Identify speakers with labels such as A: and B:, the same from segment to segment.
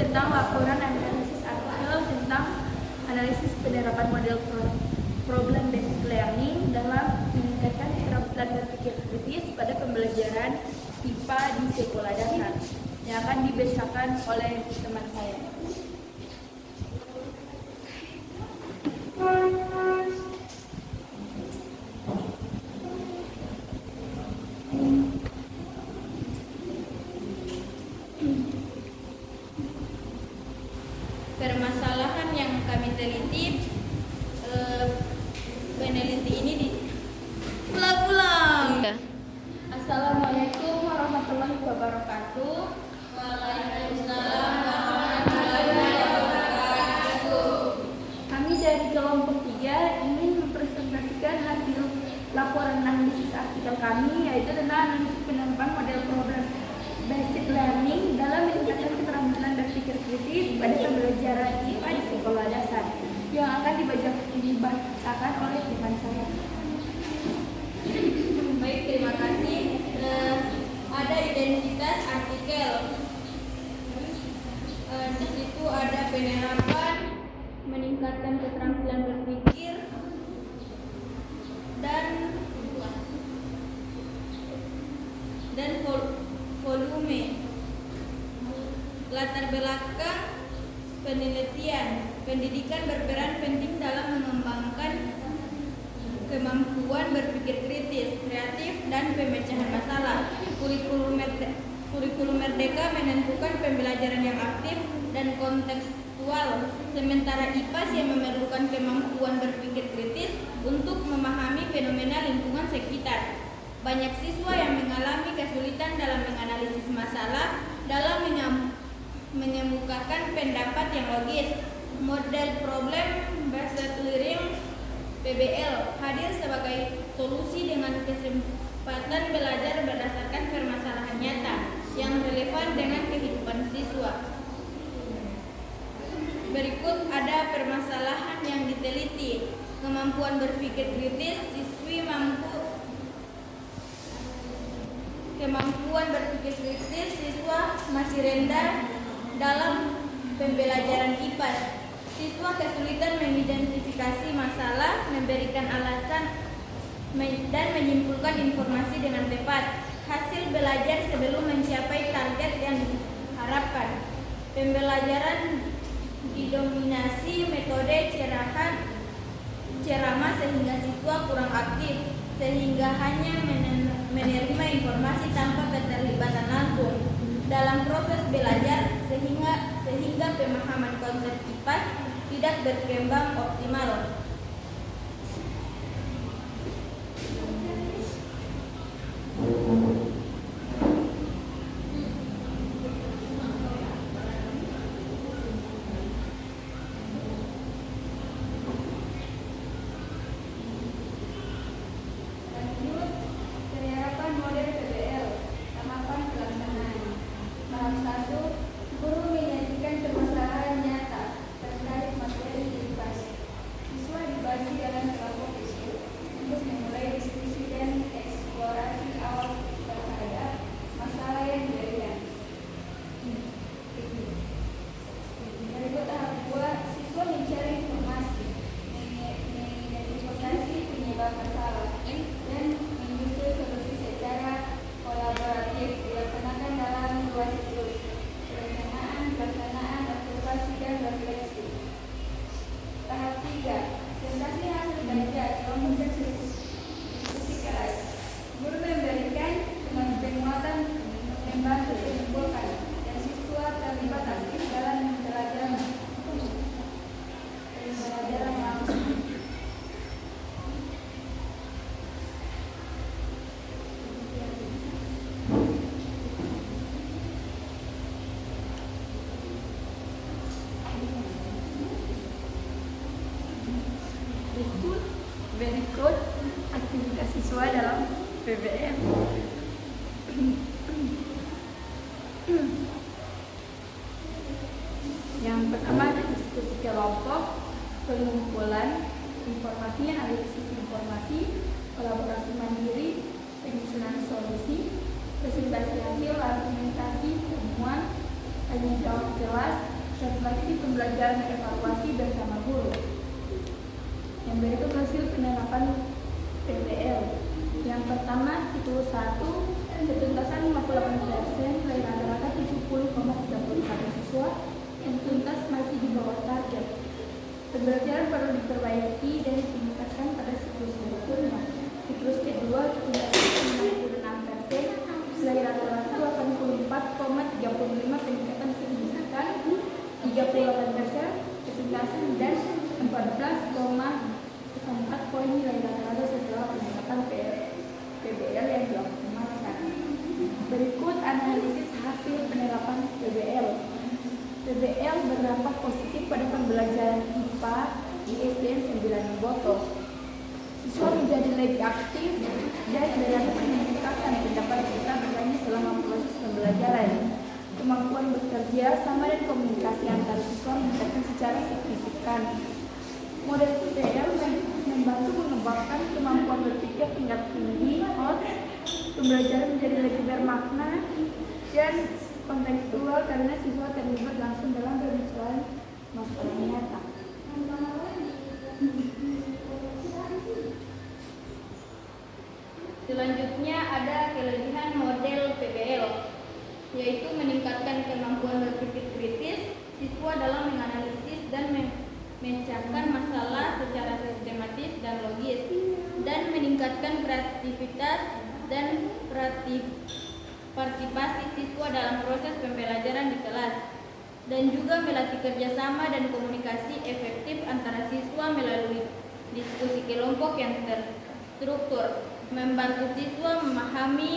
A: tentang laporan analisis artikel tentang analisis penerapan model problem based learning dalam meningkatkan keterampilan berpikir kritis pada pembelajaran IPA di sekolah dasar yang akan dibacakan oleh teman saya.
B: Permasalahan yang kami teliti, peneliti ini pulang.
A: Assalamualaikum warahmatullahi wabarakatuh.
B: Waalaikumsalam warahmatullahi wabarakatuh.
A: Kami dari kelompok 3 ingin mempresentasikan hasil laporan analisis artikel kami, yaitu tentang analisis penerapan model problem based learning dalam meningkatkan keterampilan berpikir kritis pada pembelajaran IPA di sekolah dasar yang akan dibacakan oleh teman saya.
B: Baik, terima kasih. Ada identitas artikel. Di situ ada penerapan meningkatkan keterampilan berpikir dan volume. Latar belakang penelitian. Pendidikan berperan penting dalam mengembangkan kemampuan berpikir kritis, kreatif, dan pemecahan masalah. Kurikulum Merdeka menentukan pembelajaran yang aktif dan kontekstual, sementara IPAS yang memerlukan kemampuan berpikir kritis untuk memahami fenomena lingkungan sekitar. Banyak siswa yang mengalami kesulitan dalam menganalisis masalah, dalam mengemukakan pendapat yang logis. Model problem based learning PBL hadir sebagai solusi dengan kesempatan belajar berdasarkan permasalahan nyata yang relevan dengan kehidupan siswa. Berikut ada permasalahan yang diteliti. Kemampuan berpikir kritis siswa masih rendah dalam pembelajaran IPAS. Siswa kesulitan mengidentifikasi masalah, memberikan alasan, dan menyimpulkan informasi dengan tepat. Hasil belajar sebelum mencapai target yang diharapkan. Pembelajaran didominasi metode ceramah sehingga siswa kurang aktif, sehingga hanya menerima informasi tanpa keterlibatan langsung dalam proses belajar, sehingga pemahaman konsep IPAS tidak berkembang optimal.
A: Lanjut, penerapan model PBL, tahapan pelaksanaan. Tahap 1, guru menyajikan permasalahan nyata terkait materi IPAS. Siswa dibagi dalam kelompok kecil untuk memulai diskusi dan eksplorasi awal terhadap masalah yang diberikan. Berikut tahap 2, siswa mencari informasi, mengidentifikasi penyebab masalah, dan menyusun solusi secara kolaboratif dilaksanakan dalam 2 siklus: perencanaan, pelaksanaan, observasi, dan refleksi. Tahap 3, presentasi hasil belajar kelompok kecil, diskusi keras. Guru memberikan penguatan membantu menyimpulkan dan siswa terlibat aktif dalam pembelajaran langsung. Berikut aktivitas siswa dalam PBM. Yang pertama ada diskusi kelompok, pengumpulan informasi, analisis informasi, kolaborasi mandiri, penyusunan solusi, presentasi hasil, argumentasi, temuan, tanya jawab jelas, refleksi pembelajaran dan evaluasi bersama guru. Yang berikut hasil penerapan PBL. Yang pertama, siklus 1, ketuntasan 58%, nilai rata-rata 70,31 siswa, yang tuntas masih di bawah target. Pembelajaran perlu diperbaiki dan ditingkatkan pada siklus berikutnya. Siklus kedua, ketuntasan 96%, nilai rata-rata 84,35, peningkatan signifikan 38%, ketuntasan dan 14,4 poin nilai rata-rata setelah penerapan PBL yang dioptimalkan. Berikut analisis hasil penerapan PBL. PBL berdampak positif pada pembelajaran IPA di SDN 9 Boto. Siswa menjadi lebih aktif dan dapat meningkatkan pendapat serta bertanya selama proses pembelajaran. Kemampuan bekerja sama dan komunikasi antar siswa meningkatkan secara signifikan. Model PBL membantu mengembangkan kemampuan berpikir tingkat tinggi, pembelajaran menjadi lebih bermakna dan kontekstual karena siswa terlibat langsung dalam permasalahan masalah nyata.
B: Selanjutnya ada kelebihan model PBL, yaitu meningkatkan kemampuan berpikir kritis siswa dalam menganalisis dan memecahkan masalah secara sistematis dan logis, dan meningkatkan kreativitas dan partisipasi siswa dalam proses pembelajaran di kelas, dan juga melatih kerjasama dan komunikasi efektif antara siswa melalui diskusi kelompok yang terstruktur, membantu siswa memahami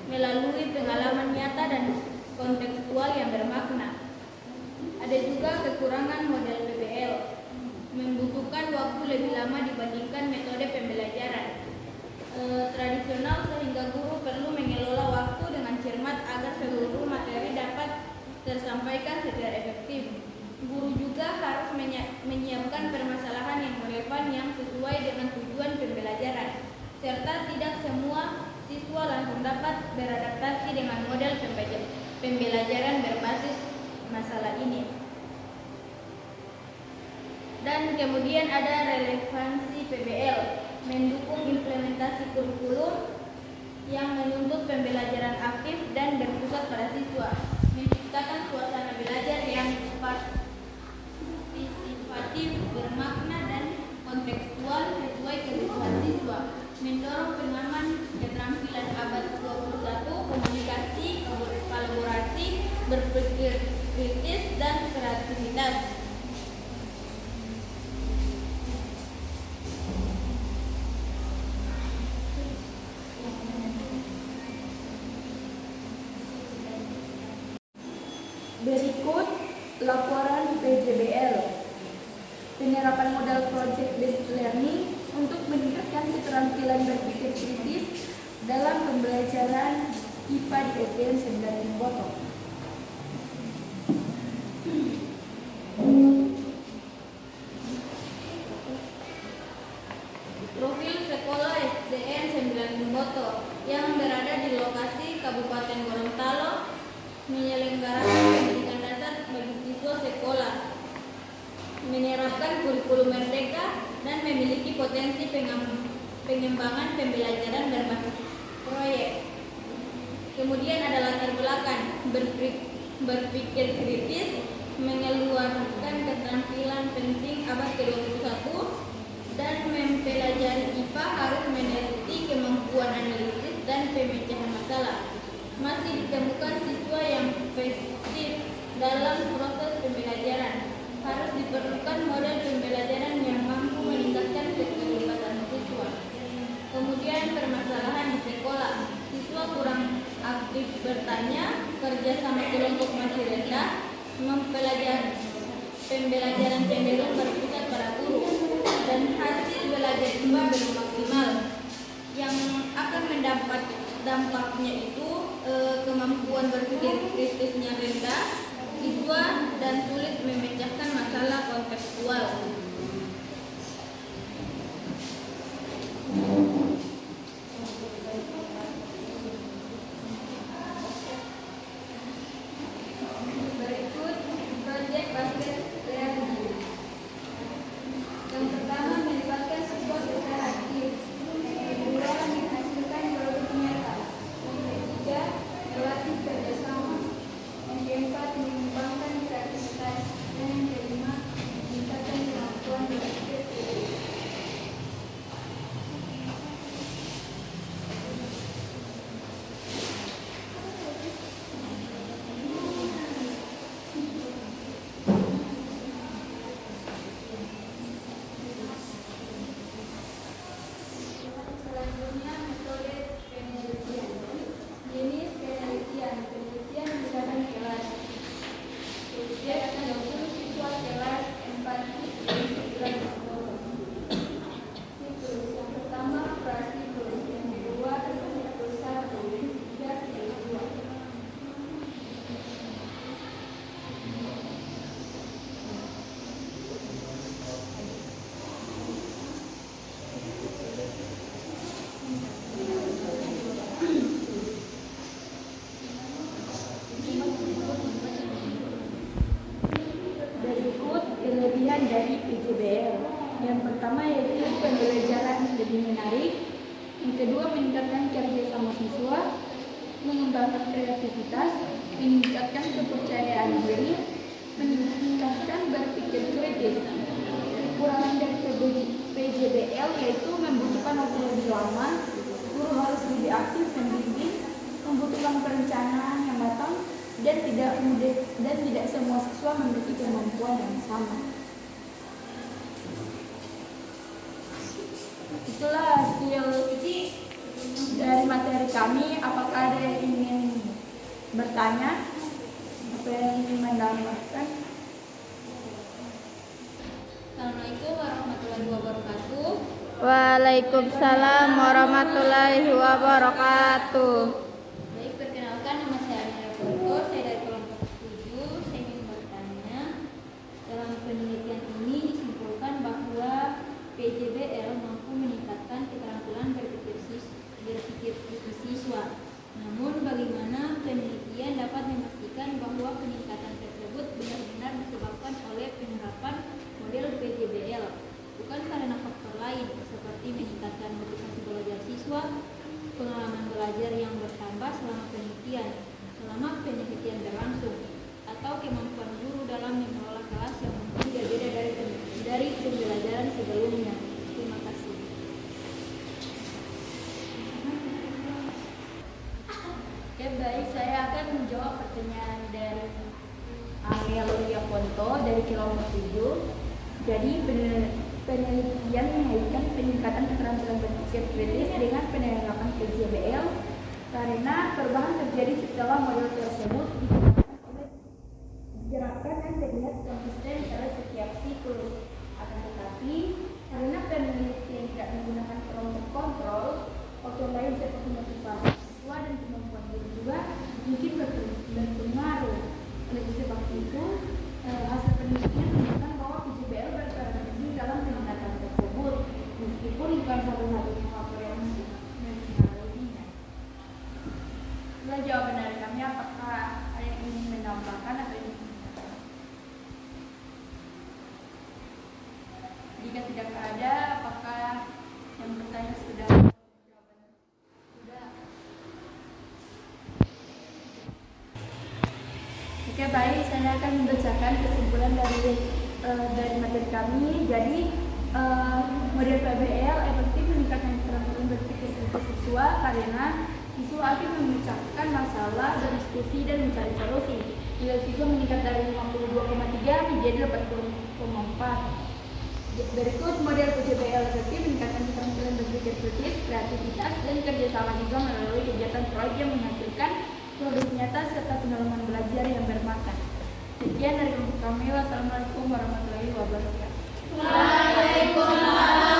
B: melalui pengalaman nyata dan kontekstual yang bermakna. Ada juga kekurangan model PBL, membutuhkan waktu lebih lama dibandingkan metode pembelajaran tradisional sehingga guru perlu mengelola waktu dengan cermat agar seluruh materi dapat tersampaikan secara efektif. Guru juga harus menyiapkan permasalahan yang relevan yang sesuai dengan tujuan pembelajaran, serta tidak semua siswa langsung dapat beradaptasi dengan model pembelajaran berbasis masalah ini. Dan kemudian ada relevansi PBL, mendukung implementasi kurikulum yang menuntut pembelajaran aktif dan berpusat pada siswa, menciptakan suasana belajar yang partisipatif, bermakna dan kontekstual sesuai kebutuhan siswa, mendorong pengembangan keterampilan abad 21, komunikasi, kolaborasi, berpikir kritis dan kreativitas.
A: Berikut laporan PJBL, penerapan modal project based learning untuk meningkatkan keterampilan berpikir kritis dalam pembelajaran IPA di SDN 9 Boto.
B: Profil sekolah SDN 9 Boto yang berada di lokasi Kabupaten Gorontalo menyelenggarakan pendidikan dasar bagi siswa sekolah, menerapkan kurikulum merdeka dan memiliki potensi pengembangan pembelajaran berbasis proyek. Kemudian ada latar belakang berpikir kritis, mengeluarkan keterampilan penting abad ke-21, dan mempelajari IPA harus meneliti kemampuan analisis dan pemecahan masalah. Masih ditemukan siswa yang pasif dalam proses pembelajaran. Harus diperlukan model pembelajaran yang mampu meningkatkan keterlibatan siswa. Kemudian permasalahan di sekolah, siswa kurang aktif bertanya, kerjasama kelompok masih rendah, pembelajaran cenderung berpusat pada guru, dan hasil belajar IPA belum maksimal. Yang akan mendapat dampaknya itu kemampuan berpikir kritisnya rendah siswa dan sulit memecahkan masalah kontekstual. Berikut proyek
A: kelebihan dari PJBL. Yang pertama yaitu pembelajaran lebih menarik. Yang kedua, meningkatkan kerjasama siswa, mengembangkan kreativitas, meningkatkan kepercayaan diri, meningkatkan berpikir kritis. Kekurangan dari PJBL yaitu membutuhkan waktu lebih lama, guru harus lebih aktif membimbing, membutuhkan perencanaan yang matang, dan tidak semua siswa memiliki kemampuan yang sama. Itulah hasil dari materi kami. Apakah ada yang ingin bertanya atau yang ingin menambahkan?
B: Assalamualaikum warahmatullahi wabarakatuh.
C: Waalaikumsalam warahmatullahi wabarakatuh.
B: Baik, perkenalkan, nama saya Amira Purko, saya dari kelompok 7. Saya ingin bertanya, dalam penelitian ini disimpulkan bahwa PJBL mampu meningkatkan keterampilan berpikir kritis siswa. Namun, bagaimana penelitian dapat memastikan bahwa peningkatan tersebut benar-benar disebabkan oleh penerapan model PJBL, bukan karena faktor lain seperti meningkatkan motivasi belajar siswa, pengalaman belajar yang bertambah selama penelitian berlangsung, atau kemampuan guru dalam mengelola kelas yang mungkin berbeda dari pembelajaran sebelumnya. Terima kasih.
A: Oke, baik, saya akan menjawab pertanyaan dari Ariel Yaponto dari kelompok 7. Jadi penelitian mengaitkan peningkatan keterampilan berpikir kritis dengan penerapan PJBL karena perubahan terjadi setelah model tersebut digerakkan dan terlihat konsisten pada setiap siklus. Akan tetapi karena penelitian tidak menggunakan kelompok kontrol, faktor lain seperti motivasi siswa dan kemampuan guru juga mungkin berpengaruh. Oleh sebab itu, hasil penelitian menunjukkan bahwa PJBL berperan penting dalam peningkatan tersebut, meskipun bukan satu-satunya faktor yang mempengaruhinya. Itulah jawaban dari kami. Apakah ada yang ingin menambahkan atau ingin menambahkan? Jika tidak ada, apakah yang bertanya sudah? Oke, baik, saya akan membacakan kesimpulan dari materi kami. Jadi model PBL efektif meningkatkan keterampilan berpikir kritis siswa karena siswa aktif memecahkan masalah, berdiskusi dan mencari solusi. Nilai siswa meningkat dari 52,3 menjadi 80,4. Berikut model PJBL efektif meningkatkan keterampilan berpikir kritis, kreativitas, dan kerjasama siswa melalui kegiatan proyek yang menghasilkan produk nyata serta pengalaman belajar yang bermakna. Sekian dari kelompok kami. Wassalamualaikum warahmatullahi wabarakatuh.
B: Waalaikumsalam.